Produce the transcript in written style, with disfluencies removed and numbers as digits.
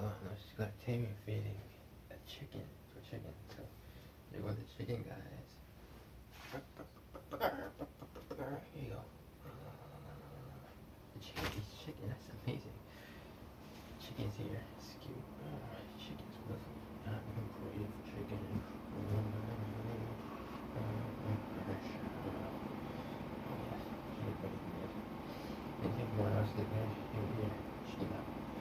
no, she's got Tammy feeding a chicken for chicken. So there go the chicken guys. Here you go. The chicken eats chicken. That's amazing. Chicken's here. It's cute. Chicken's with me. I'm creative for chicken. Anything more else to there? Here, chicken out.